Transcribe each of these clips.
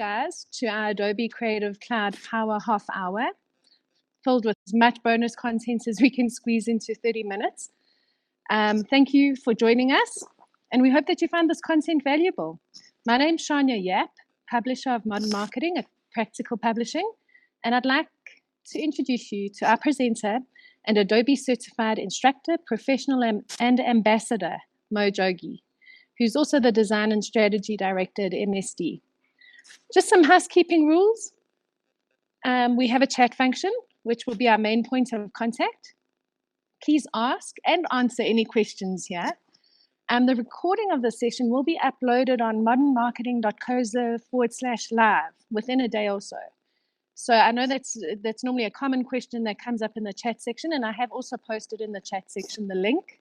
guys, to our Adobe Creative Cloud Power Half Hour, filled with as much bonus content as we can squeeze into 30 minutes. Thank you for joining us, and we hope that you found this content valuable. My name's Shania Yap, publisher of Modern Marketing at Practical Publishing, and I'd like to introduce you to our presenter and Adobe Certified Instructor, Professional and Ambassador, Mo Jogie, who's also the Design and Strategy Director at MSD. Just some housekeeping rules. We have a chat function, which will be our main point of contact. Please ask and answer any questions here. The recording of the session will be uploaded on modernmarketing.co.za/live within a day or so. So I know that's normally a common question that comes up in the chat section, and I have also posted in the chat section the link.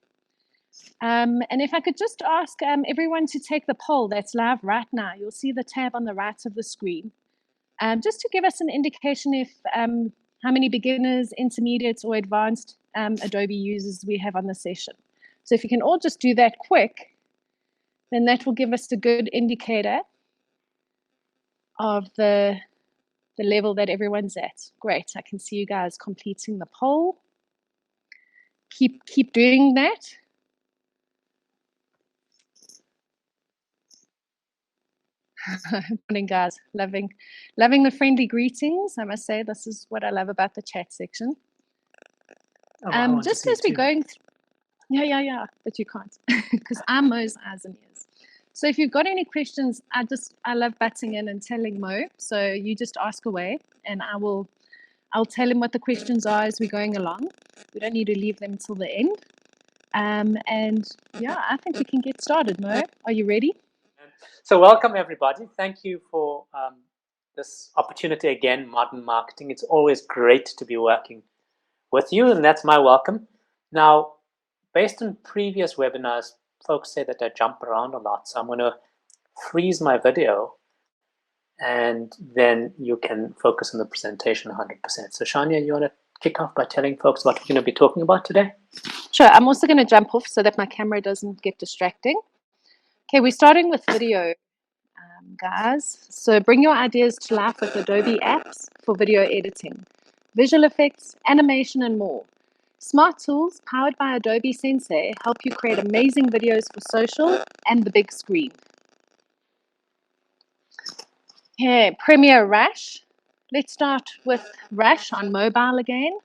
And if I could just ask everyone to take the poll that's live right now. You'll see the tab on the right of the screen. Just to give us an indication if how many beginners, intermediates, or advanced Adobe users we have on the session. So if you can all just do that quick, then that will give us a good indicator of the level that everyone's at. Great, I can see you guys completing the poll. Keep doing that. Morning, guys. Loving the friendly greetings. I must say, this is what I love about the chat section. Just as we're going through, yeah, but you can't because I'm Mo's eyes and ears. So if you've got any questions, I love butting in and telling Mo. So you just ask away, and I'll tell him what the questions are as we're going along. We don't need to leave them till the end. And yeah, I think we can get started. Mo, are you ready? So welcome everybody. Thank you for this opportunity again, Modern Marketing. It's always great to be working with you, and that's my welcome. Now, based on previous webinars, folks say that I jump around a lot, so I'm going to freeze my video, and then you can focus on the presentation 100%. So Shania, you want to kick off by telling folks what we're going to be talking about today? Sure. I'm also going to jump off so that my camera doesn't get distracting. Okay, we're starting with video, guys. So bring your ideas to life with Adobe apps for video editing, visual effects, animation, and more. Smart tools powered by Adobe Sensei help you create amazing videos for social and the big screen. Okay, Premiere Rush. Let's start with Rush on mobile again.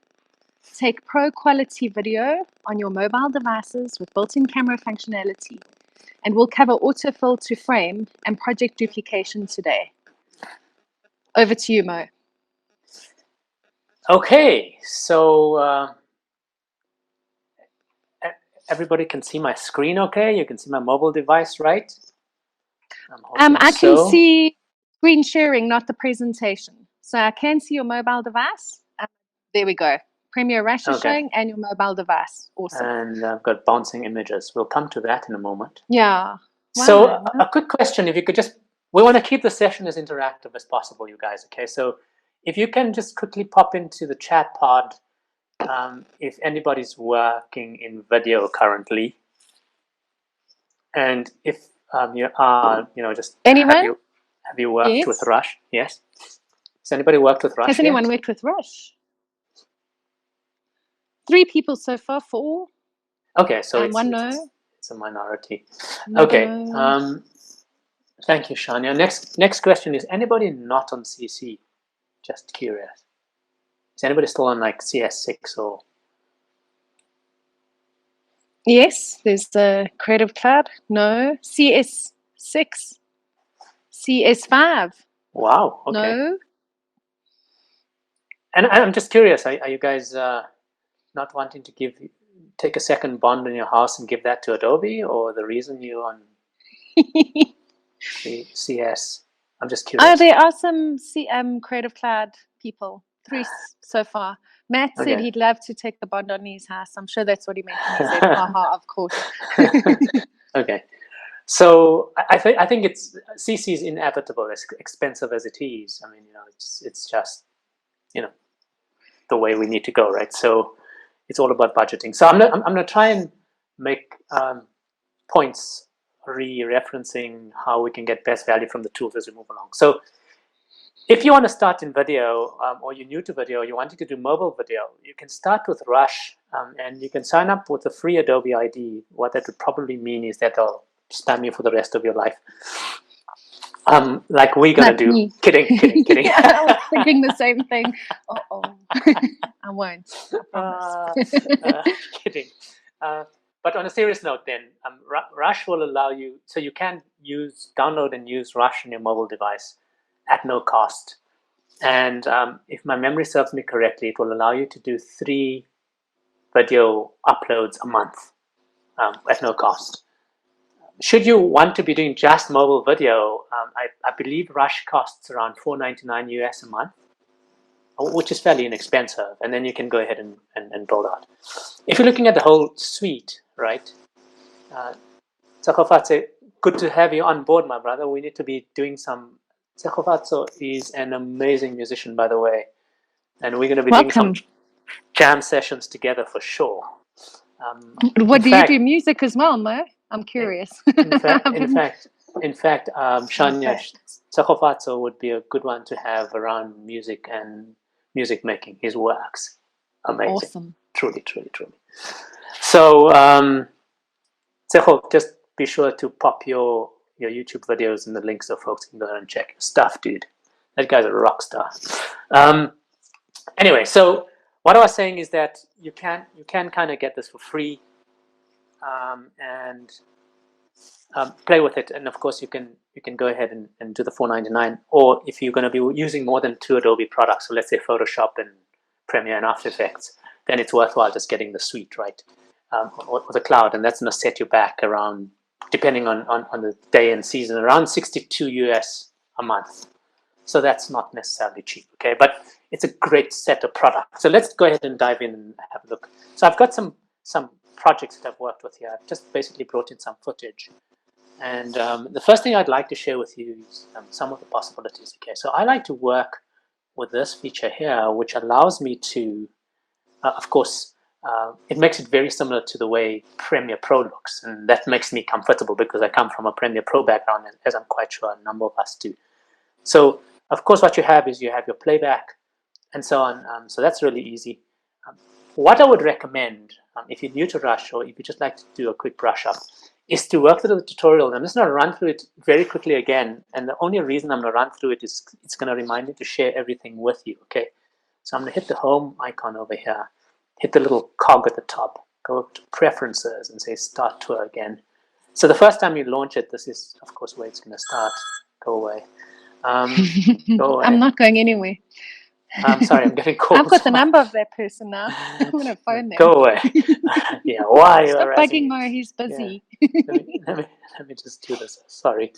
Take pro quality video on your mobile devices with built-in camera functionality. And we'll cover autofill to frame and project duplication today. Over to you, Mo. Okay, so everybody can see my screen okay? You can see my mobile device, right? I can see screen sharing, not the presentation. So I can see your mobile device. There we go. Premiere Rush is showing and your mobile device. Awesome. And I've got bouncing images. We'll come to that in a moment. Yeah. Wow. So a quick question, if you could just, we want to keep the session as interactive as possible, you guys, okay? So if you can just quickly pop into the chat pod if anybody's working in video currently. And if you are, just anyone? Have you worked with Rush? Yes. Has anybody worked with Rush? Has anyone worked with Rush? 3 people so far, 4. Okay, so it's a minority. Okay. Thank you, Shania. Next question is, anybody not on CC? Just curious. Is anybody still on like CS6 or? Yes, there's the Creative Cloud. No, CS6, CS5. Wow. Okay. No. And I'm just curious. Are you guys not wanting to take a second bond in your house and give that to Adobe, or the reason you're on CS? I'm just curious. Oh, there are some Creative Cloud people. 3 so far. Matt said he'd love to take the bond on his house. I'm sure that's what he meant when he said, haha, of course. Okay. So I think CC is inevitable, as expensive as it is. I mean, it's just, the way we need to go, right? So it's all about budgeting. So I'm gonna try and make points referencing how we can get best value from the tools as we move along. So if you want to start in video, or you're new to video, you're wanting to do mobile video, you can start with Rush, and you can sign up with a free Adobe ID. What that would probably mean is that they'll spam you for the rest of your life. Like we're gonna do. Me. Kidding. Yeah, I was thinking the same thing. I won't. I promise. Kidding. But on a serious note, then Rush will allow you, so you can download and use Rush on your mobile device at no cost. And if my memory serves me correctly, it will allow you to do 3 video uploads a month at no cost. Should you want to be doing just mobile video, I believe Rush costs around $4.99 US a month, which is fairly inexpensive, and then you can go ahead and build out. If you're looking at the whole suite, right? Tsegofatso, good to have you on board, my brother. We need to be doing some. Tsegofatso is an amazing musician, by the way, and we're going to be doing some jam sessions together for sure. What do you do? Music as well, Mo? I'm curious. In fact, Shania Tsegofatso would be a good one to have around music and music making. His works, amazing, awesome, truly. So, Tsego, just be sure to pop your YouTube videos in the links so folks can go and check your stuff, dude. That guy's a rock star. Anyway, so what I was saying is that you can kind of get this for free, and play with it. And of course, you can go ahead and do the $4.99. Or if you're going to be using more than 2 Adobe products, so let's say Photoshop and Premiere and After Effects, then it's worthwhile just getting the suite, right? Or the cloud, and that's going to set you back around, depending on the day and season, around 62 US a month. So that's not necessarily cheap, okay? But it's a great set of products. So let's go ahead and dive in and have a look. So I've got some projects that I've worked with here. I've just basically brought in some footage. And the first thing I'd like to share with you is some of the possibilities, okay? So I like to work with this feature here, which allows me to, of course, it makes it very similar to the way Premiere Pro looks, and that makes me comfortable because I come from a Premiere Pro background, as I'm quite sure a number of us do. So, of course, what you have is you have your playback and so on. So that's really easy. What I would recommend, if you're new to Rush or if you just like to do a quick brush up, is to work through the tutorial. I'm just going to run through it very quickly again, and the only reason I'm going to run through it is it's going to remind me to share everything with you, okay? So I'm going to hit the home icon over here. Hit the little cog at the top, go to preferences and say start tour again. So the first time you launch it, this is of course where it's going to start. Go away. Go away. I'm not going anywhere. I'm sorry, I'm getting calls. I've got the number of that person now. I'm going to phone them. Go away. Yeah, why? Stop bugging Mo, he's busy. Yeah. Let me just do this. Sorry.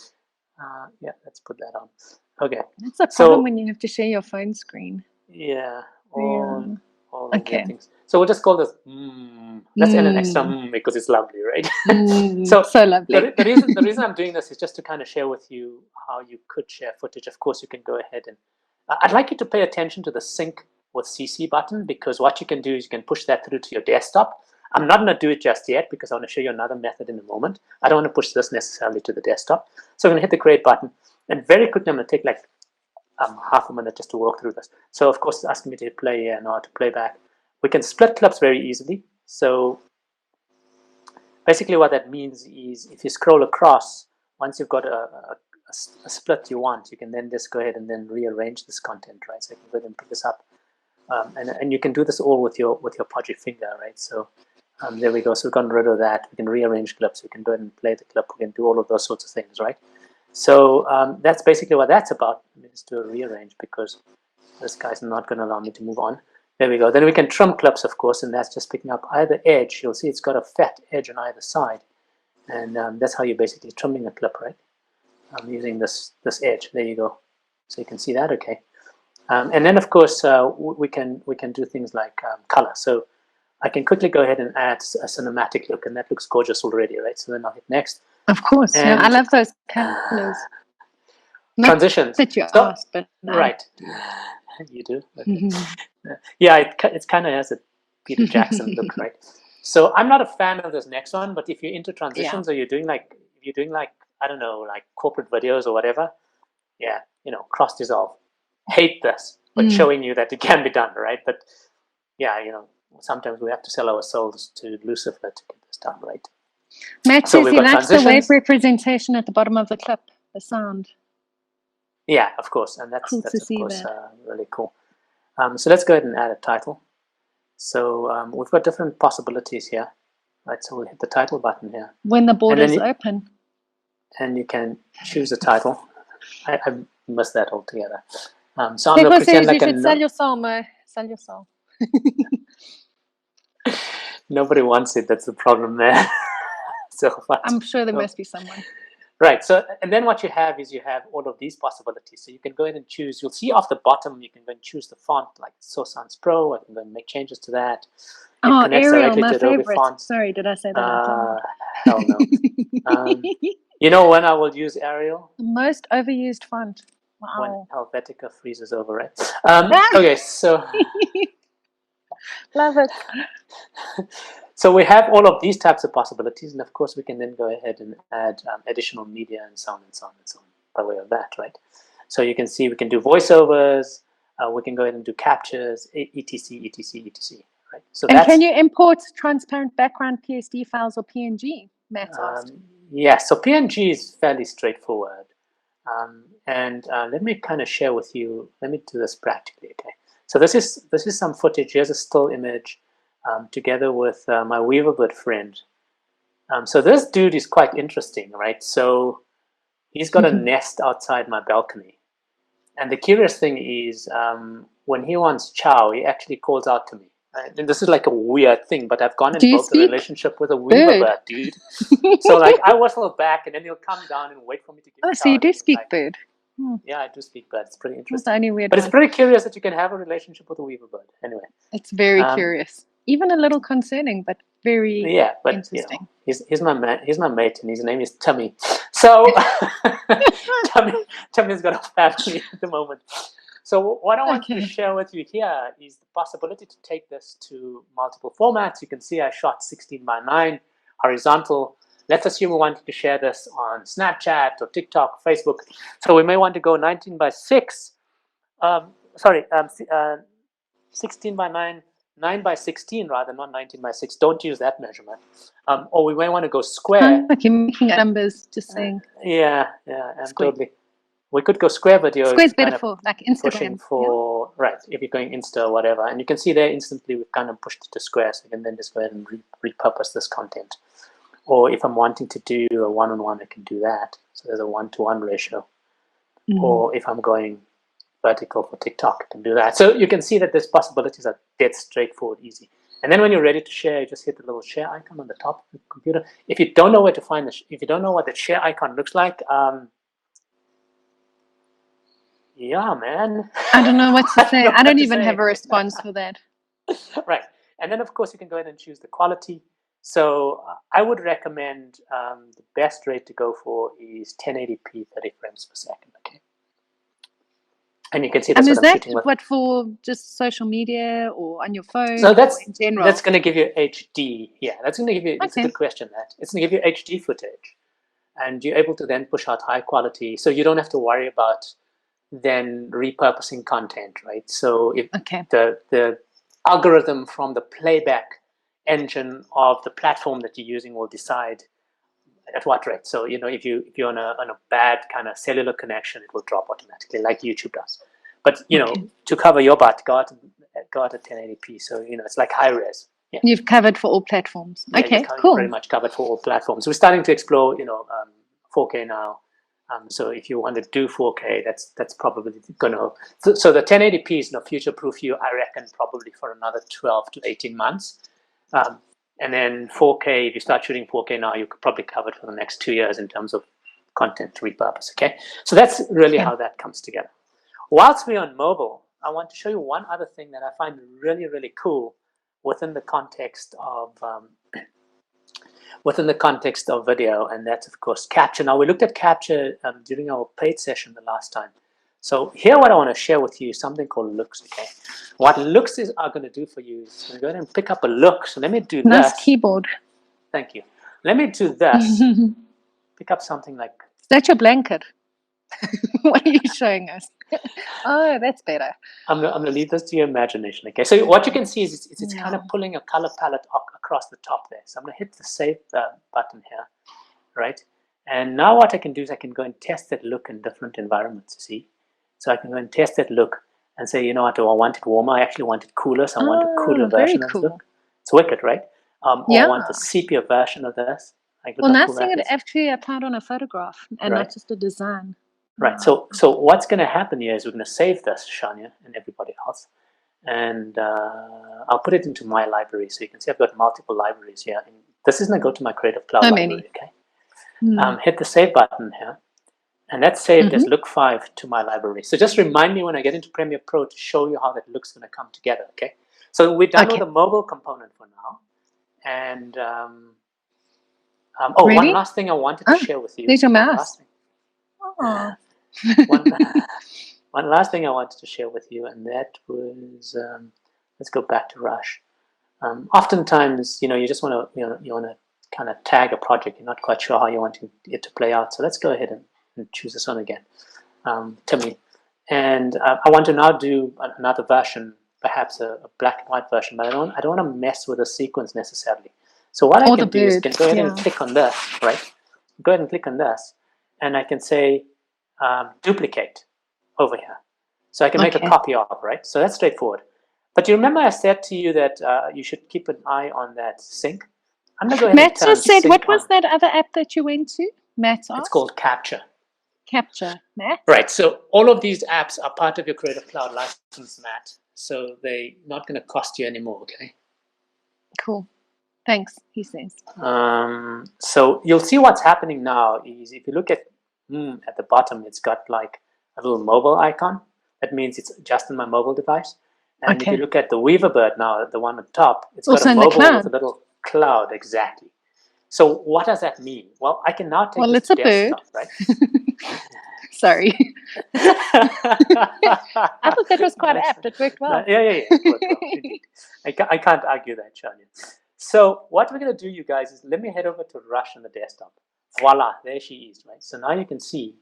Yeah, let's put that on. Okay. That's the problem when you have to share your phone screen. Yeah. All okay. Things. So we'll just call this let's add an extra because it's lovely, right? So lovely. The reason I'm doing this is just to kind of share with you how you could share footage. Of course, you can go ahead and I'd like you to pay attention to the sync with CC button, because what you can do is you can push that through to your desktop. I'm not going to do it just yet because I want to show you another method in a moment. I don't want to push this necessarily to the desktop. So I'm going to hit the create button, and very quickly I'm going to take like half a minute just to walk through this. So of course it's asking me to hit play and or to play back. We can split clips very easily. So basically what that means is if you scroll across, once you've got a split you want, you can then just go ahead and then rearrange this content, right? So you can go ahead and pick this up. And you can do this all with your project finger, right? So there we go. So we've gotten rid of that. We can rearrange clips. We can go ahead and play the clip. We can do all of those sorts of things, right? So that's basically what that's about. Let me just do a rearrange because this guy's not going to allow me to move on. There we go. Then we can trim clips, of course, and that's just picking up either edge. You'll see it's got a fat edge on either side. And that's how you're basically trimming a clip, right? I'm using this edge. There you go. So you can see that, okay. And then, of course, we can do things like color. So I can quickly go ahead and add a cinematic look, and that looks gorgeous already, right? So then I'll hit next. Of course, and, yeah, I love those colors. Transitions. That you asked, but no. Right. You do? Okay. Yeah, it kind of has a Peter Jackson look, right? So I'm not a fan of this next one, but if you're into transitions or you're doing like I don't know, like corporate videos or whatever, yeah, cross dissolve. hate this, but showing you that it can be done, right? But yeah, sometimes we have to sell our souls to Lucifer to get this done, right? Matt So says we've he got likes the wave transitions. representation at the bottom of the clip, the sound. Yeah, of course, and that's Cool to of see course that. really cool. So let's go ahead and add a title. So we've got different possibilities here, right? So we'll hit the title button here. When the border's and open. And you can choose a title. I missed that altogether. So I'm going to pretend says like you should sell your soul, Mo. Sell your soul. Nobody wants it. That's the problem there. So I'm sure there must be someone. Right. So, and then what you have is you have all of these possibilities. So you can go in and choose. You'll see off the bottom, you can go and choose the font, like Source Sans Pro. I can go and make changes to that. It connects Arial, my favorite. Fonts. Sorry, did I say that out loud? Hell no. When I will use Arial? The most overused font. Wow. When Helvetica freezes over, right? Okay, so... Love it. So we have all of these types of possibilities, and of course we can then go ahead and add additional media and so on and so on and so on by way of that, right? So you can see we can do voiceovers, we can go ahead and do captures, etc, etc, etc, right? So and can you import transparent background PSD files or PNG, Matt asked? Yeah, so PNG is fairly straightforward. And let me kind of share with you, let me do this practically, okay? So this is some footage. Here's a still image together with my Weaverbird friend. So this dude is quite interesting, right? So he's got a nest outside my balcony. And the curious thing is when he wants chow, he actually calls out to me. And this is like a weird thing, but I've gone and built a relationship with a Weaverbird, dude. So like I whistle back and then he'll come down and wait for me to give him chow. So you do speak bird. Yeah, I do speak bird. It's pretty interesting. That's the only weird but it's pretty curious that you can have a relationship with a Weaverbird. Anyway. It's very curious. Even a little concerning, but very interesting. He's my mate, and his name is Timmy. So Timmy's got a family at the moment. So what I want to share with you here is the possibility to take this to multiple formats. You can see I shot 16:9 horizontal. Let's assume we wanted to share this on Snapchat or TikTok, Facebook. So we may want to go 19:6. 16:9, 9:16 rather, not 19:6. Don't use that measurement. Or we may want to go square. Like you're making numbers, just saying. Yeah, totally. We could go square video. Square's better for like Instagram. Right, if you're going Insta or whatever. And you can see there instantly we've kind of pushed it to square, so you can then just go ahead and repurpose this content. Or if I'm wanting to do a one-on-one, I can do that. So there's a 1-to-1 ratio. Or if I'm going vertical for TikTok, I can do that. So you can see that these possibilities are dead straightforward, easy. And then when you're ready to share, you just hit the little share icon on the top of the computer. If you don't know where to find this, if you don't know what the share icon looks like, yeah, man. I don't know what to say. I don't even have a response for that. Right. And then, of course, you can go ahead and choose the quality. So I would recommend the best rate to go for is 1080p, 30 frames per second. Okay. And you can see that's what I'm shooting with. What for just social media or on your phone? So that's in general? That's going to give you HD. Yeah, that's going to give you. It's a good question. It's going to give you HD footage, and you're able to then push out high quality. So you don't have to worry about then repurposing content, right? So if the algorithm from the playback engine of the platform that you're using will decide at what rate. So if you're on a bad kind of cellular connection, it will drop automatically, like YouTube does. But to cover your butt, go out at 1080p. So it's like high res. Yeah. You've covered for all platforms. Yeah, okay, cool. Pretty much covered for all platforms. We're starting to explore 4K now. So if you want to do 4K, that's probably going to. So the 1080p is future-proof you, I reckon, probably for another 12 to 18 months. And then 4K, if you start shooting 4K now, you could probably cover it for the next 2 years in terms of content repurpose, okay? So that's really how that comes together. Whilst we're on mobile, I want to show you one other thing that I find really, really cool within the context of video, and that's, of course, capture. Now, we looked at capture during our paid session the last time. So here what I want to share with you is something called looks, okay? What looks are going to do for you is going to go ahead and pick up a look. So let me do this. Nice keyboard. Thank you. Let me do this. Pick up something like... Is that your blanket? What are you showing us? Oh, that's better. I'm gonna leave this to your imagination. Okay, so what you can see is it's kind of Yeah. pulling a color palette across the top there. So I'm gonna hit the save button here, right? And now what I can do is I can go and test that look in different environments. See, so I can go and test that look and say, you know what, do I want it warmer? I actually want it cooler, so I want a cooler Oh, very version of this cool. look. It's wicked, right? Or I want the Yeah. sepia version of this. Like, look Well, how nice cool seeing that it is, actually applied on a photograph and right? not just a design. Right. Yeah. So what's going to happen here is we're going to save this, Shania, and everybody else, and I'll put it into my library. So you can see I've got multiple libraries here. And this is going to go to my Creative Cloud So library. many. Okay. Mm. Hit the save button here, and that's saved as Mm-hmm. Look 5 to my library. So just remind me when I get into Premiere Pro to show you how that look's going to come together. Okay. So we're done with Okay. the mobile component for now, and oh, one Ready? last thing I wanted to Oh, share with you. there's your One mouse. last thing. Oh. One. One last thing I wanted to share with you, and that was let's go back to Rush. Oftentimes, you just want to you want to kind of tag a project. You're not quite sure how you want it to play out. So let's go ahead and choose this one again, Timmy. And I want to now do another version, perhaps a black and white version, but I don't want to mess with the sequence necessarily. So what I Or the can do is bird. can go ahead and Yeah. click on this, right? Go ahead and click on this, and I can say duplicate over here. So I can make a Okay. copy of, right? So that's straightforward. But you remember I said to you that you should keep an eye on that sync? I'm going to go ahead and Matt turn just said, sync what was on. that other app that you went to? Matt It's asked. called Capture. Capture. Matt? Right. So all of these apps are part of your Creative Cloud license, Matt. So they're not going to cost you anymore, okay? Cool. Thanks, he says. So you'll see what's happening now is if you look at the bottom, it's got like a little mobile icon. That means it's just on my mobile device. And if you Okay. look at the Weaver Bird now, the one on top, it's got Also a in the mobile with a cloud. little cloud, exactly. So what does that mean? Well, I can now take Well, this it's to a bird. desktop, right? Sorry. I thought that was quite Nice. apt. It worked well. Yeah, it worked well, indeed. I can't argue that, Shania. So what we're going to do, you guys, is let me head over to Rush on the desktop. Voila, there she is, right? So now you can see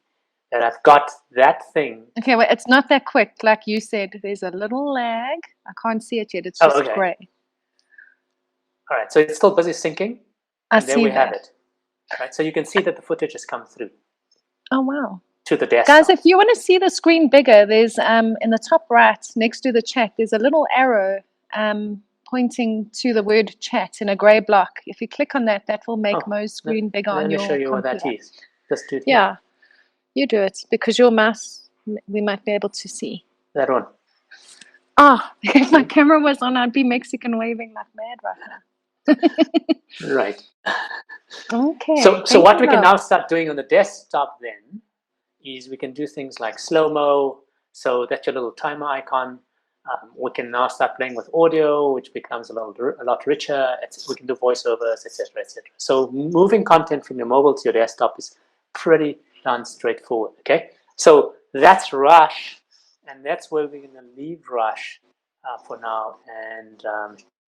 that I've got that thing. Okay, well, it's not that quick. Like you said, there's a little lag. I can't see it yet. It's Oh, just okay. gray. All right, so it's still busy syncing. I And there see we have that. it. Right, so you can see that the footage has come through Oh, wow. to the desktop. Guys, if you want to see the screen bigger, there's in the top right next to the chat, there's a little arrow pointing to the word chat in a gray block. If you click on that, that will make Mo's screen bigger on Let me your show you what that computer. is. Just do it here. Yeah, you do it because your mouse we might be able to see. That one. Ah, if my camera was on, I'd be Mexican waving like mad right now. Right. Okay. So what we can now start doing on the desktop then is we can do things like slow-mo. So that's your little timer icon. We can now start playing with audio, which becomes a lot richer. We can do voiceovers, etc., etc. So moving content from your mobile to your desktop is pretty darn straightforward. Okay, so that's Rush, and that's where we're going to leave Rush for now. And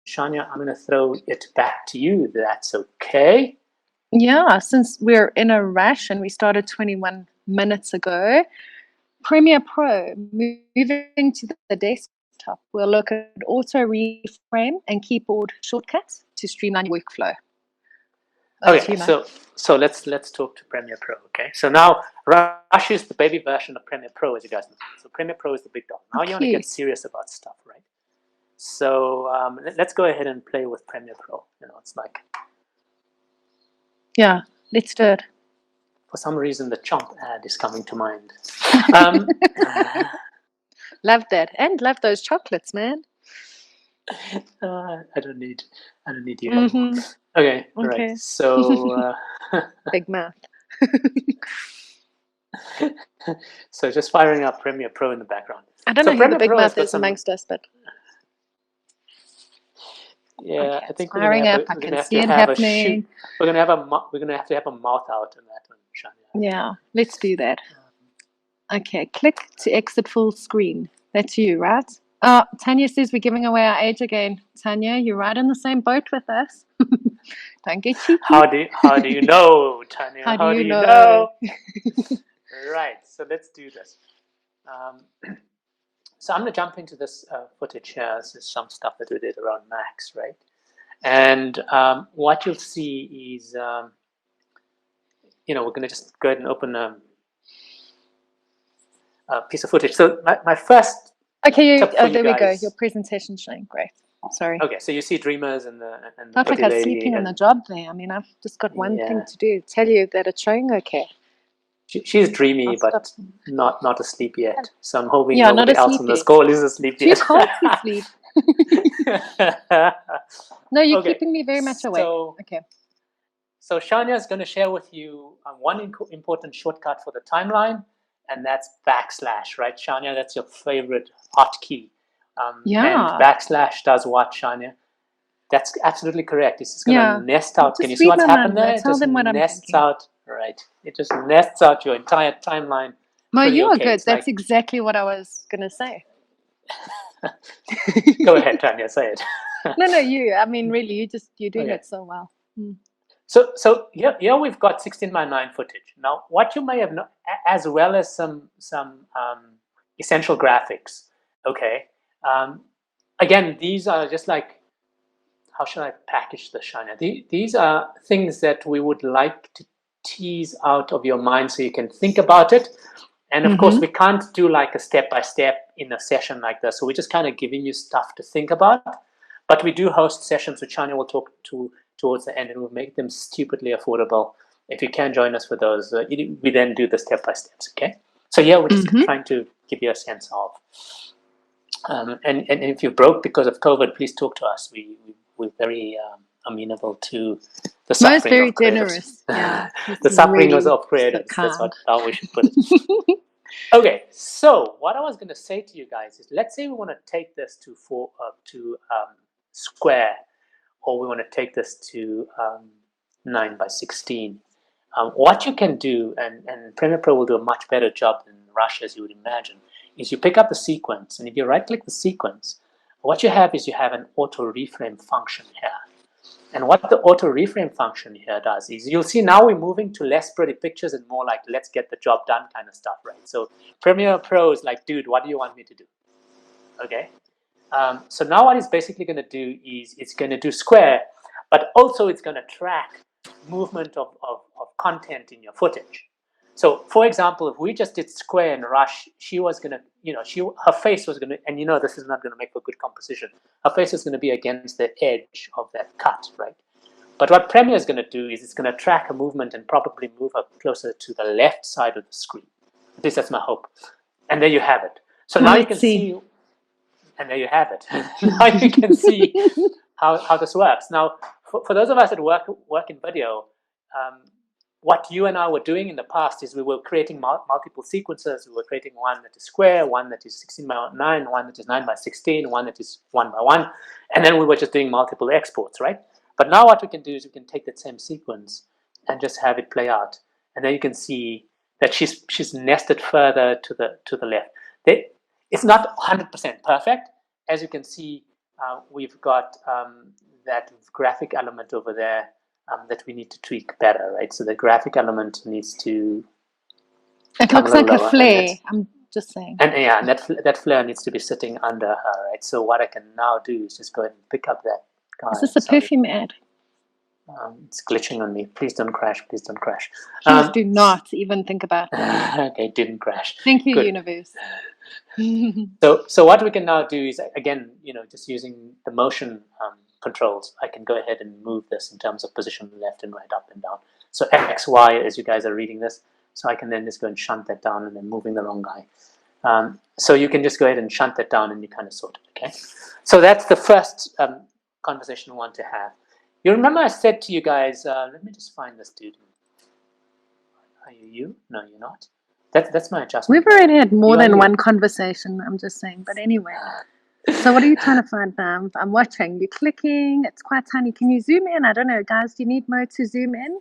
Shania, I'm going to throw it back to you. That's okay. Yeah, since we're in a rush and we started 21 minutes ago, Premiere Pro, moving to the desktop, we'll look at auto reframe and keyboard shortcuts to streamline your workflow. Okay, so let's talk to Premiere Pro. Okay, so now Rush is the baby version of Premiere Pro, as you guys know. So Premiere Pro is the big dog. Now you want to get serious about stuff, right? So let's go ahead and play with Premiere Pro. It's like, yeah, let's do it. For some reason, the Chomp ad is coming to mind. Love that, and love those chocolates, man. I don't need you anymore. Okay, right. So big mouth. So just firing up Premiere Pro in the background. I don't know who the big mouth is amongst us, but yeah, okay, I think we're going to have to have a mouth out in that one, Shania. Yeah, let's do that. Okay, click to exit full screen. That's you, right? Oh, Tanya says we're giving away our age again. Tanya, you're right in the same boat with us. Don't get cheeky. How do you know, Tanya? How do you know? Right, so let's do this. So I'm going to jump into this footage here. This is some stuff that we did around Max, right? And what you'll see is, we're going to just go ahead and open a piece of footage. So my first Okay, tip for you there we go. guys. Your presentation's showing. Great. Sorry. Okay, so you see Dreamers and the Felt like pretty I was lady. sleeping on the job there. I mean, I've just got one thing Yeah. to do. Tell you that it's showing okay. She's dreamy, I'll but stop. not asleep yet. So I'm hoping Yeah, not nobody else on asleep this yet. call is asleep Too yet. cold to sleep. No, you're Okay, keeping me very much awake. Okay. So Shania is going to share with you one important shortcut for the timeline, and that's backslash, right? Shania, that's your favorite hotkey. Yeah. And backslash does what, Shania? That's absolutely correct. It's just going to nest out. Just Can you see what's read my happened mind, there? Mo. Tell them what I'm nests thinking. out, right? It just nests out your entire timeline. Mo, you are okay. good. It's That's exactly what I was going to say. Go ahead, Tanya, say it. No, you. I mean, really, you're doing it so well. So here we've got 16:9 footage. Now, what you may have known, as well as some essential graphics. Okay. Again, these are just like, how should I package this, Shania? These are things that we would like to tease out of your mind so you can think about it. And of course, we can't do like a step-by-step in a session like this. So we're just kind of giving you stuff to think about. But we do host sessions, which Shania will talk to towards the end, and we'll make them stupidly affordable. If you can join us for those, we then do the step-by-steps, okay? So yeah, we're just trying to give you a sense of. And if you're broke because of COVID, please talk to us. We're very amenable to the suffering Most very of creatives. generous. Yeah. The suffering really of creatives. So that's how we should put it. Okay, so what I was going to say to you guys is, let's say we want to take this to square, or we want to take this to 9:16. What you can do, and Premiere Pro will do a much better job than Rush, as you would imagine, is you pick up the sequence, and if you right-click the sequence, what you have is you have an auto reframe function here. And what the auto reframe function here does is, you'll see now we're moving to less pretty pictures and more like, let's get the job done kind of stuff, right? So Premiere Pro is like, dude, what do you want me to do? Okay. So now what it's basically going to do is it's going to do square, but also it's going to track movement of content in your footage. So, for example, if we just did square and Rush, she was going to, her face was going to, and this is not going to make for good composition. Her face is going to be against the edge of that cut, right? But what Premiere is going to do is it's going to track a movement and probably move her closer to the left side of the screen. At least that's my hope. And there you have it. So now you can see, and there you have it. Now you can see how this works. Now, for those of us that work in video, what you and I were doing in the past is we were creating multiple sequences. We were creating one that is square, one that is 16:9, one that is 9:16, one that is 1:1, and then we were just doing multiple exports, right? But now what we can do is we can take that same sequence and just have it play out, and then you can see that she's nested further to the left. It's not 100% perfect, as you can see. We've got that graphic element over there. That we need to tweak better, right? So the graphic element needs to. It looks like a flare. I'm just saying. And yeah, and that flare needs to be sitting under her, right? So what I can now do is just go ahead and pick up that guy. Is this a perfume ad? It's glitching on me. Please don't crash. Please don't crash. Please do not even think about that. Okay, didn't crash. Thank you, Good. universe. So what we can now do is, again, just using the motion controls, I can go ahead and move this in terms of position left and right, up and down. So X, Y, as you guys are reading this, so I can then just go and shunt that down, and then moving the wrong guy. So you can just go ahead and shunt that down, and you kind of sort it, okay? So that's the first conversation we want to have. You remember I said to you guys, let me just find this dude. Are you? No, you're not. That's my adjustment. We've already had more than one conversation, I'm just saying. But anyway. So what are you trying to find now? I'm watching. You're clicking. It's quite tiny. Can you zoom in? I don't know. Guys, do you need Mo to zoom in?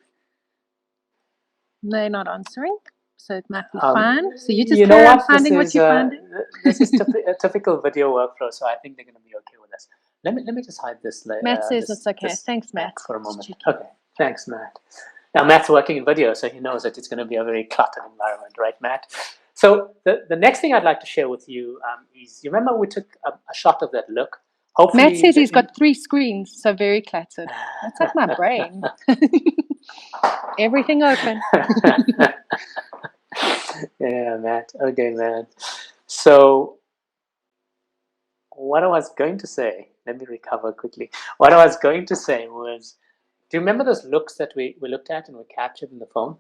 They're not answering. So it might be fine. So you just carry on finding what you're finding. This is a typical video workflow, so I think they're going to be okay with this. Let me just hide this later. Matt says it's okay. Thanks, Matt. For a moment. Okay. Thanks, Matt. Now, Matt's working in video, so he knows that it's going to be a very cluttered environment, right, Matt? So the next thing I'd like to share with you is, you remember we took a shot of that look? Hopefully, Matt says he's got 3 screens, so very cluttered. That's like my brain. Everything open. Yeah, Matt. Okay, Matt. So what I was going to say, let me recover quickly. What I was going to say was, do you remember those looks that we looked at and we captured in the phone?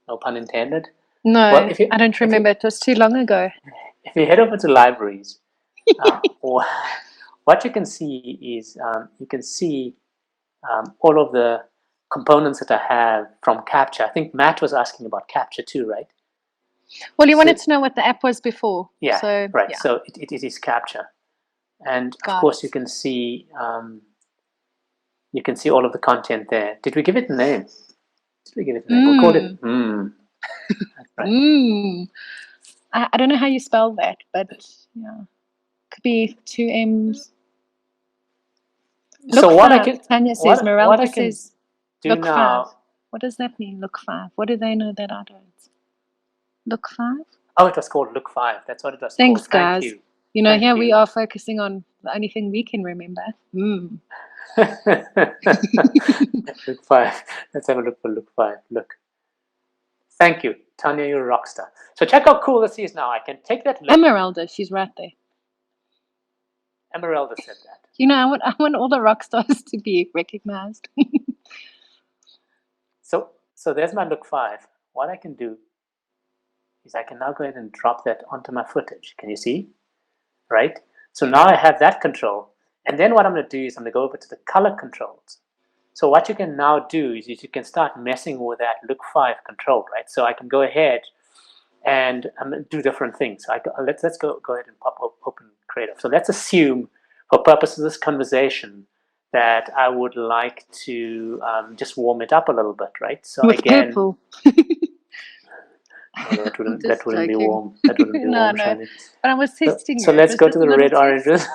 No pun intended. No, Well, I don't remember. It was too long ago. If you head over to libraries, what you can see is you can see all of the components that I have from Capture. I think Matt was asking about Capture too, right? Well, you wanted to know what the app was before. Yeah, so, right. Yeah. So it is Capture. And of Got course, it. you can see all of the content there. Did we give it a name? Did we give it a name? We'll call it That's right. I don't know how you spell that, but yeah, could be 2 M's. Look So what 5. I can Tanya says. what Meralda I can says, do look now. 5. What does that mean? Look 5. What do they know that I don't? Look 5. Oh, it was called Look 5. That's what it was Thanks, called. Thank guys. you. You know, Thank here you. we are focusing on the only thing we can remember. Look 5. Let's have a look for Look 5. Look. Thank you, Tanya. You're a rock star. So check how cool this is now. I can take that look. Emeralda, she's right there. Emeralda said that. You know, I want all the rock stars to be recognized. So there's my Look 5. What I can do is I can now go ahead and drop that onto my footage. Can you see? Right? So now I have that control. And then what I'm going to do is I'm going to go over to the color controls. So what you can now do is you can start messing with that Look 5 control, right? So I can go ahead and do different things. So let's go ahead and pop open Creative. So let's assume, for purposes of this conversation, that I would like to just warm it up a little bit, right? So With again, purple. no, that wouldn't be joking. warm. That wouldn't be warm, Shani. But I was testing So you. let's Was go this to a the little red test? oranges.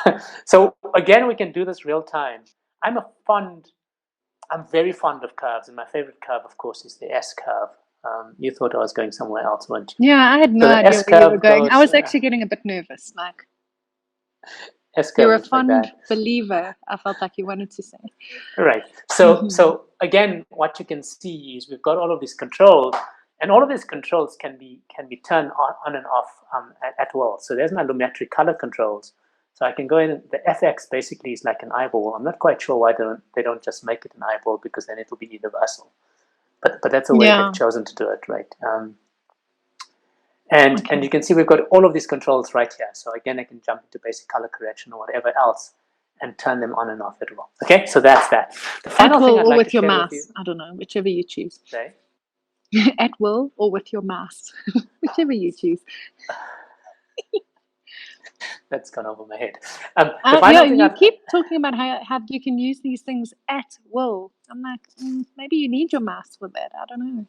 Yeah. So again, we can do this real time. I'm very fond of curves, and my favorite curve, of course, is the S curve. You thought I was going somewhere else, weren't you? Yeah, I had no So the idea S where you were curve going. I goes, was actually getting a bit nervous. Like, S curve you're a looks like fond that. believer, I felt like you wanted to say. Right. So again, what you can see is we've got all of these controls, and all of these controls can be turned on and off at will. So there's my Lumetri color controls. So I can go in. The FX basically is like an eyeball. I'm not quite sure why they don't just make it an eyeball, because then it'll be universal. But that's the way they've chosen to do it, right? And you can see we've got all of these controls right here. So again, I can jump into basic color correction or whatever else and turn them on and off at will. Okay, so that's that. The final thing I'd or like with to your share mouse. with you. I don't know, whichever you choose. Okay. At will or with your mouse, whichever you choose. That's gone over my head. The final thing you keep talking about how you can use these things at will. I'm like, maybe you need your mouse for that. I don't know.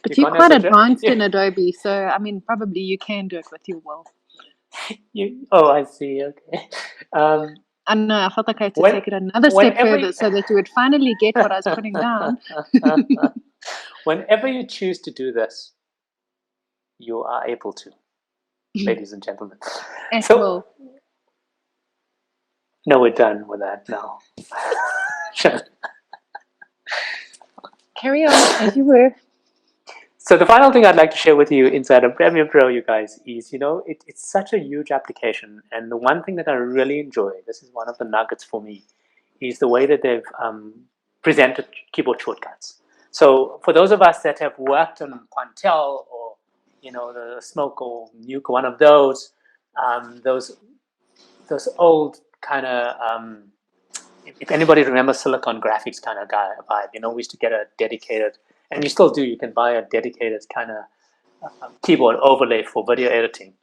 But you're quite advanced in Adobe, so I mean, probably you can do it with your will. Oh, I see. Okay. I know. I felt like I had to take it another step further so that you would finally get what I was putting down. Whenever you choose to do this, you are able to, ladies and gentlemen. At will. No, we're done with that now. Carry on as you were. So the final thing I'd like to share with you inside of Premiere Pro, you guys, is, it's such a huge application. And the one thing that I really enjoy, this is one of the nuggets for me, is the way that they've presented keyboard shortcuts. So for those of us that have worked on Quantel or, the Smoke or Nuke, one of those old kind of, if anybody remembers Silicon Graphics kind of vibe, we used to get a dedicated, and you still do, you can buy a dedicated kind of keyboard overlay for video editing.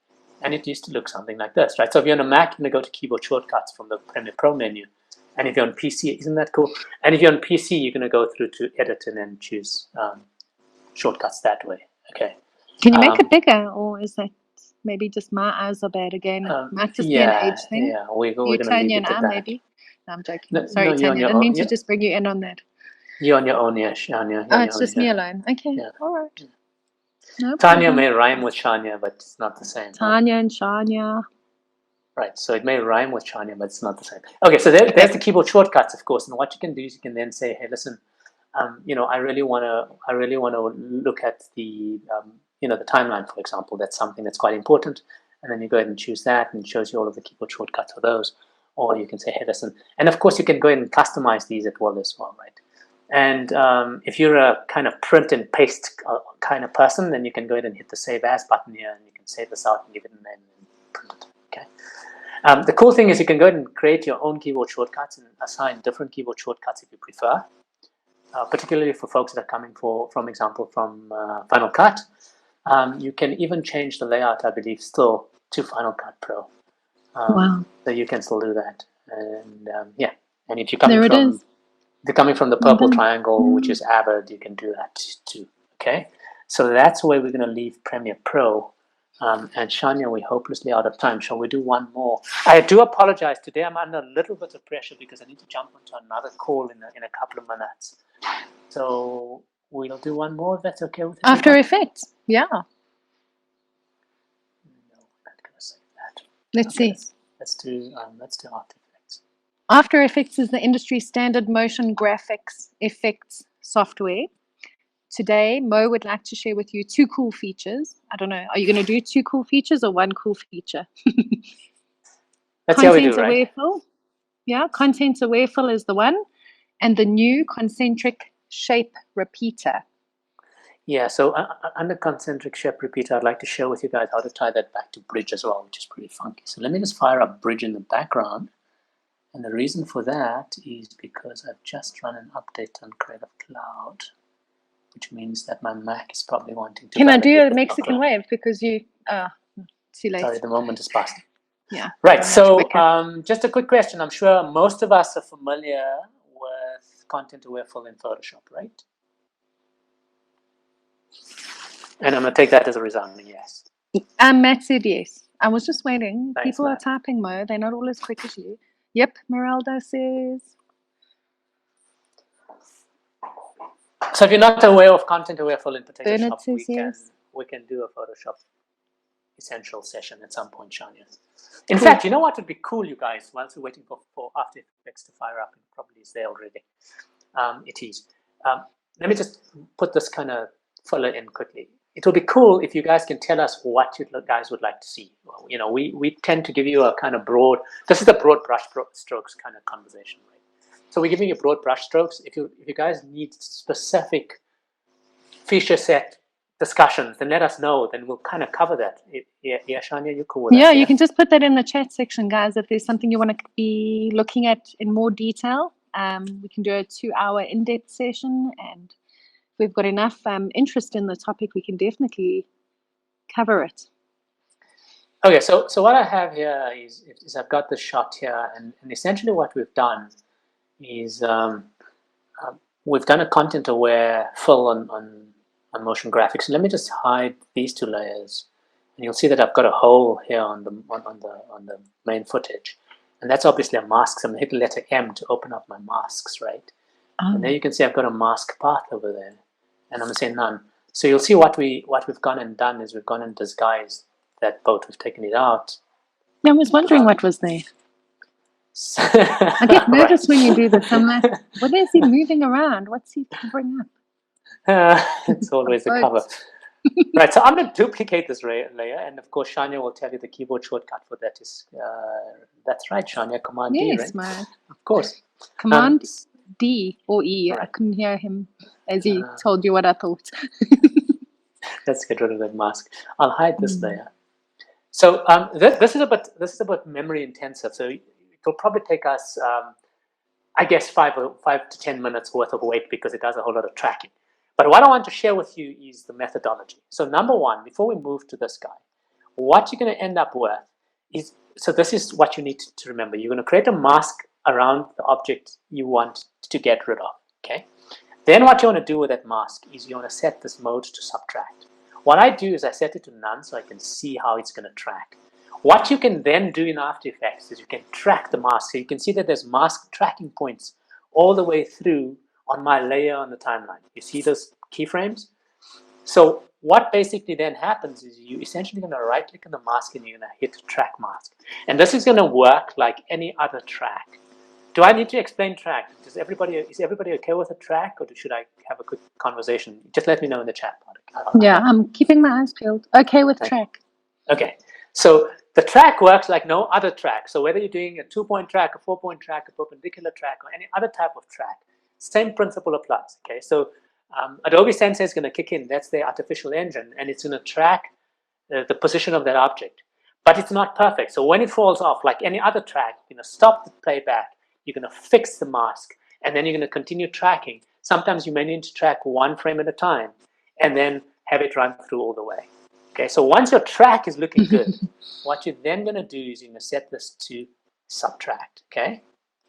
And it used to look something like this, right? So if you're on a Mac, you're going to go to keyboard shortcuts from the Premiere Pro menu. And if you're on PC, isn't that cool? And if you're on PC, you're going to go through to edit and then choose shortcuts that way. Okay. Can you make it bigger, or is that maybe just my eyes are bad again? Might just be an age thing. Yeah, we're going to leave it at that. Maybe. No, I'm joking. Sorry, Tanya. I didn't mean to just bring you in on that. You're on your own, yeah, Shania. You're Oh, on it's your own, just me yeah. alone. Okay, Yeah. all right. No Tanya problem. may rhyme with Shania, but it's not the same. Huh? Tanya and Shania. Right, so it may rhyme with Shania, but it's not the same. Okay, so there's the keyboard shortcuts, of course. And what you can do is you can then say, hey, listen, I really want to look at the, the timeline, for example. That's something that's quite important. And then you go ahead and choose that, and it shows you all of the keyboard shortcuts for those. Or you can say, hey, listen. And of course, you can go ahead and customize these as well, right? And if you're a kind of print and paste kind of person, then you can go ahead and hit the Save As button here, and you can save this out and give it a name and print it. Okay. The cool thing is you can go ahead and create your own keyboard shortcuts and assign different keyboard shortcuts if you prefer, particularly for folks that are coming from example, from Final Cut. You can even change the layout, I believe, still to Final Cut Pro. Wow. So you can still do that. And and if you're coming from the purple triangle, which is Avid, you can do that too. Okay, so that's where we're going to leave Premiere Pro. And Shania, we're hopelessly out of time. Shall we do one more? I do apologize. Today I'm under a little bit of pressure because I need to jump onto another call in a couple of minutes. So we'll do one more if that's okay with you. After Effects, yeah. No, I'm not going to say that. Let's see. Let's do After Effects. After Effects is the industry standard motion graphics effects software. Today, Mo would like to share with you 2 cool features. I don't know, are you going to do 2 cool features or 1 cool feature? That's how we do, right? Content aware fill. Yeah, content aware fill is the one. And the new concentric shape repeater. Yeah, so under concentric shape repeater, I'd like to share with you guys how to tie that back to Bridge as well, which is pretty funky. So let me just fire up Bridge in the background. And the reason for that is because I've just run an update on Creative Cloud, which means that my Mac is probably wanting to... Can I do a Mexican wave? Because you... too late. Sorry, the moment is past. Yeah. Right, so just a quick question. I'm sure most of us are familiar with content aware fill in Photoshop, right? And I'm going to take that as a resounding yes. Matt said yes. I was just waiting. Thanks, People Matt. are typing, Mo. They're not all as quick as you. Yep, Meralda says. So if you're not aware of content aware fill in Potato Bernard Shop, says yes. we can do a Photoshop essential session at some point, Shania. In fact, you know what would be cool, you guys, whilst we're waiting for After Effects to fire up, and probably is there already. It is. Let me just put this kind of filler in quickly. It will be cool if you guys can tell us what you guys would like to see. You know, we tend to give you a kind of broad, this is the broad brush strokes kind of conversation, right? So we're giving you broad brush strokes. If you guys need specific feature set discussions, then let us know. Then we'll kind of cover that. Yeah, Shania, you're cool with that? Yeah, you can just put that in the chat section, guys. If there's something you want to be looking at in more detail, we can do a 2-hour in-depth session. And if we've got enough interest in the topic, we can definitely cover it. Okay, so what I have here is I've got the shot here, and essentially what we've done is we've done a content aware fill on motion graphics. Let me just hide these 2 layers, and you'll see that I've got a hole here on the main footage, and that's obviously a mask. So I'm going to hit the letter M to open up my masks, right? And there you can see I've got a mask path over there, and I'm going to say none. So you'll see what we've gone and done is we've gone and disguised that boat. We've taken it out. I was wondering what was there. I get nervous when you do this. I'm like, what is he moving around? What's he covering up? It's always the cover. Right, so I'm going to duplicate this layer, and of course, Shania will tell you the keyboard shortcut for that is, that's right, Shania, Command D, right? Yes, man. Of course. Command D or E. Right. I couldn't hear him as he told you what I thought. Let's get rid of that mask. I'll hide this layer. So this is a bit memory intensive. So it'll probably take us, I guess, 5 to 10 minutes worth of wait because it does a whole lot of tracking. But what I want to share with you is the methodology. So number 1, before we move to this guy, what you're going to end up with is, so this is what you need to remember. You're going to create a mask around the object you want to get rid of, okay? Then what you want to do with that mask is you want to set this mode to subtract. What I do is I set it to none so I can see how it's going to track. What you can then do in After Effects is you can track the mask. So you can see that there's mask tracking points all the way through on my layer on the timeline. You see those keyframes? So what basically then happens is you essentially going to right click on the mask and you're going to hit track mask. And this is going to work like any other track. Do I need to explain track? Is everybody okay with a track, or should I have a quick conversation? Just let me know in the chat part. Yeah, I'm keeping my eyes peeled. Okay with track. Okay, so the track works like no other track. So whether you're doing a 2-point track, a 4-point track, a perpendicular track, or any other type of track, same principle applies. Okay, so Adobe Sensei is going to kick in. That's their artificial engine, and it's going to track the position of that object. But it's not perfect. So when it falls off, like any other track, you're going to stop the playback. You're going to fix the mask, and then you're going to continue tracking. Sometimes you may need to track 1 frame at a time, and then have it run through all the way. Okay, so once your track is looking good, what you're then going to do is you're going to set this to subtract. Okay.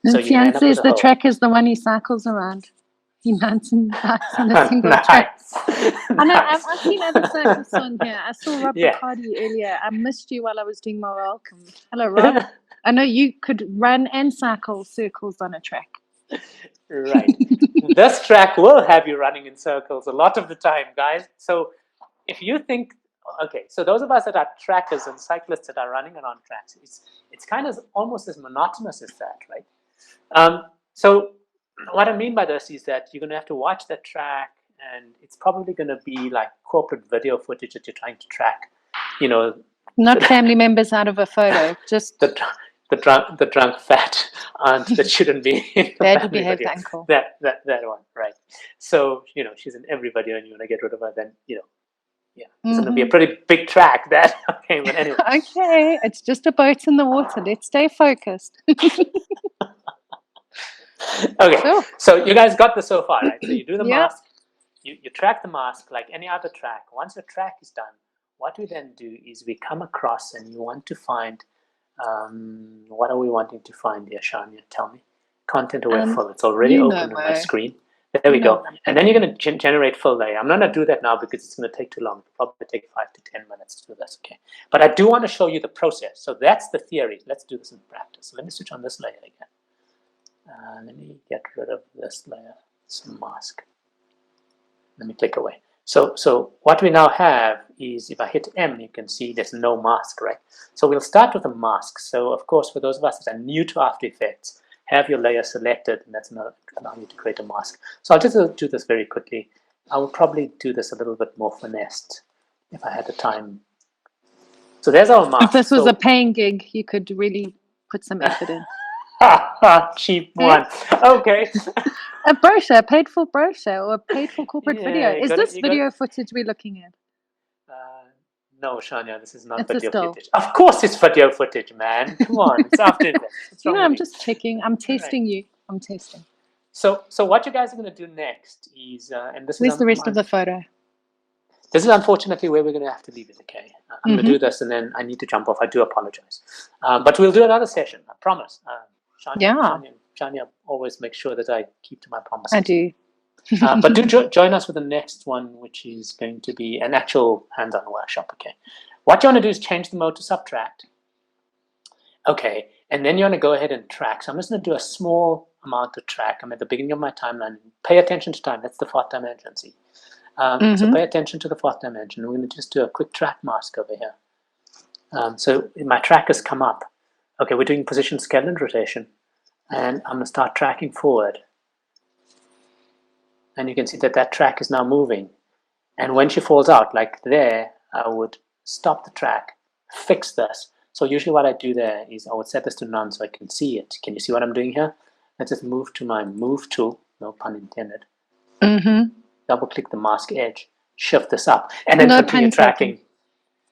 So Fian says the track is the one he cycles around. He mounts and bikes on a single track. I know, I've seen other cyclists on here. I saw Rob Riccardi earlier. I missed you while I was doing my welcome. Hello, Rob. I know you could run and cycle circles on a track. Right. This track will have you running in circles a lot of the time, guys. So if you think, okay, so those of us that are trackers and cyclists that are running around tracks, it's kind of almost as monotonous as that, right? So what I mean by this is that you're going to have to watch that track, and it's probably going to be like corporate video footage that you're trying to track, you know. Not family members out of a photo, just the drunk fat aunt that shouldn't be in the badly family behaved video. uncle. That one, right? So she's in every video, and you want to get rid of her, then it's going to be a pretty big track. That okay, but anyway. Okay, it's just a boat in the water. Let's stay focused. Okay, sure. So you guys got this so far, right? So you do the mask, you track the mask like any other track. Once your track is done, what we then do is we come across and you want to find, what are we wanting to find here, Shania? Tell me. Content aware fill. It's already open on my screen. There we go. And then you're going to generate fill layer. I'm not going to do that now because it's going to take too long. It'll probably take 5 to 10 minutes to do this, okay? But I do want to show you the process. So that's the theory. Let's do this in practice. So let me switch on this layer again. Let me get rid of this layer, some mask. Let me click away. So what we now have is, if I hit M, you can see there's no mask, right? So we'll start with a mask. So of course, for those of us that are new to After Effects, have your layer selected, and that's going to allow you to create a mask. So I'll just do this very quickly. I will probably do this a little bit more finessed if I had the time. So there's our mask. If this was a paying gig, you could really put some effort in. Cheap one. Okay. A brochure, a paid for brochure, or a paid for corporate video. Is this video footage we're looking at? No, Shania, this is not video footage. Of course it's video footage, man. Come on, it's After Effects. I'm just checking. I'm testing you. I'm testing. So what you guys are going to do next is, and this Where's the rest of the photo? This is unfortunately where we're going to have to leave it, okay? I'm going to do this and then I need to jump off. I do apologize. But we'll do another session, I promise. Shania always makes sure that I keep to my promises. I do. But do join us for the next one, which is going to be an actual hands-on workshop, okay? What you want to do is change the mode to subtract. Okay, and then you want to go ahead and track. So I'm just going to do a small amount of track. I'm at the beginning of my timeline. Pay attention to time. That's the 4th dimension, see? So pay attention to the 4th dimension. We're going to just do a quick track mask over here. So my track has come up. Okay, we're doing position, scale, and rotation. And I'm going to start tracking forward. And you can see that track is now moving. And when she falls out, like there, I would stop the track, fix this. So usually what I do there is I would set this to none so I can see it. Can you see what I'm doing here? Let's just move to my move tool, no pun intended. Double click the mask edge, shift this up, and then continue tracking.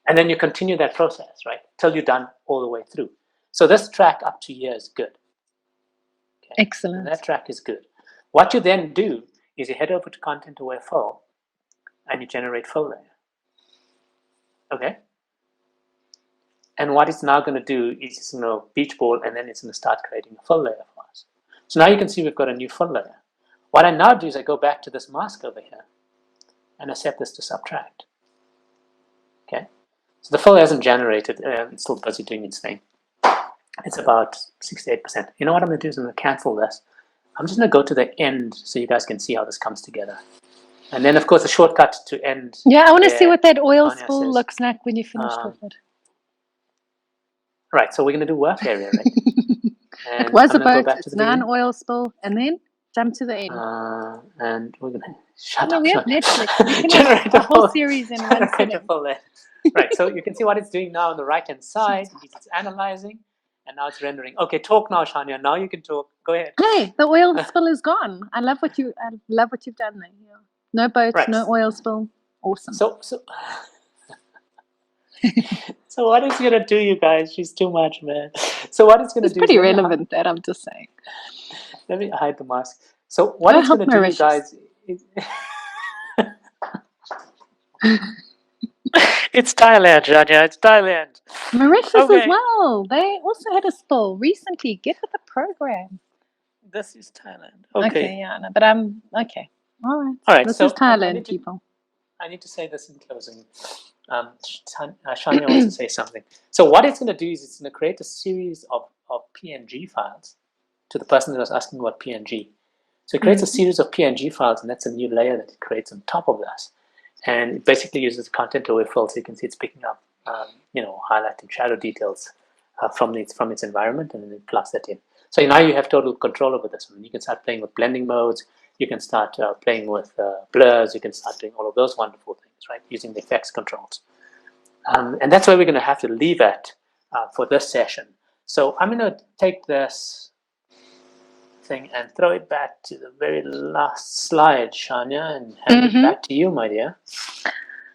And then you continue that process, right? Till you're done all the way through. So this track up to here is good. Okay? Excellent. And that track is good. What you then do is you head over to Content Aware Fill and you generate fill layer. Okay? And what it's now going to do is it's going to beach ball and then it's going to start creating a fill layer for us. So now you can see we've got a new fill layer. What I now do is I go back to this mask over here and I set this to subtract. Okay? So the fill hasn't generated, it's still busy doing its thing. It's about 68%. You know what I'm going to do is I'm going to cancel this. I'm just going to go to the end so you guys can see how this comes together. And then, of course, a shortcut to end. Yeah, I want to see what that oil Tanya spill says, looks like when you finished with it. Right, so we're going to do work area, right? And It was I'm a going to go boat, back to it's the now an beginning. oil spill, and then jump to the end. And we're going to shut No, up. we have Shut. Netflix. We can Generate watch a whole series in one sitting. Right, so you can see what it's doing now on the right-hand side. It's analyzing, and now it's rendering. Okay, talk now, Shania. Now you can talk. Go ahead. Hey, the oil spill is gone. I love what you've done there. Yeah. No boats, Right. no oil spill. Awesome. So what it's gonna do, you guys? She's too much, man. So what it's gonna do? It's pretty relevant. That I'm just saying. Let me hide the mask. So what it's gonna do, you guys? It's Thailand, Janya. It's Thailand. Mauritius as well. They also had a spill recently. Get with the program. This is Thailand. Okay, yeah, no, but I'm okay. All right. All right. This So is Thailand, people. I need to say this in closing. Shania wants to say something. So what it's going to do is it's going to create a series of PNG files to the person who was asking about PNG. So it creates a series of PNG files, and that's a new layer that it creates on top of this. And it basically uses content aware fill, so you can see it's picking up, highlighting shadow details from its environment, and then it plugs that in. So now you have total control over this one. You can start playing with blending modes. You can start playing with blurs. You can start doing all of those wonderful things, right, using the effects controls. And that's where we're going to have to leave it for this session. So I'm going to take this thing and throw it back to the very last slide, Shania, and hand it back to you, my dear.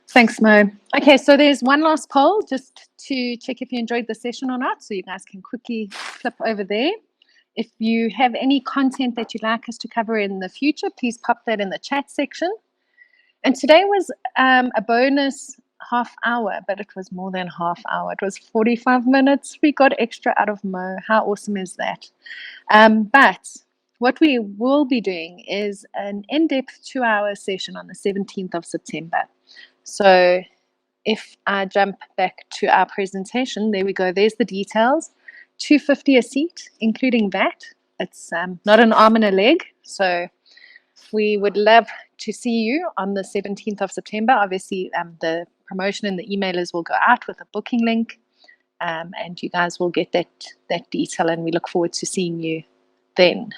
Thanks, Mo. Okay, so there's one last poll just to check if you enjoyed the session or not. So you guys can quickly flip over there. If you have any content that you'd like us to cover in the future, please pop that in the chat section. And today was a bonus half hour, but it was more than half hour. It was 45 minutes. We got extra out of Mo. How awesome is that? But what we will be doing is an in-depth 2-hour session on the 17th of September. So if I jump back to our presentation, there we go. There's the details. $250 a seat, including VAT. It's not an arm and a leg. So we would love to see you on the 17th of September. Obviously, the promotion and the emailers will go out with a booking link, and you guys will get that detail, and we look forward to seeing you then.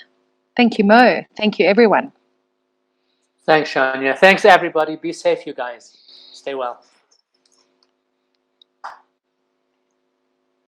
Thank you, Mo. Thank you, everyone. Thanks, Shania. Thanks, everybody. Be safe, you guys. Stay well.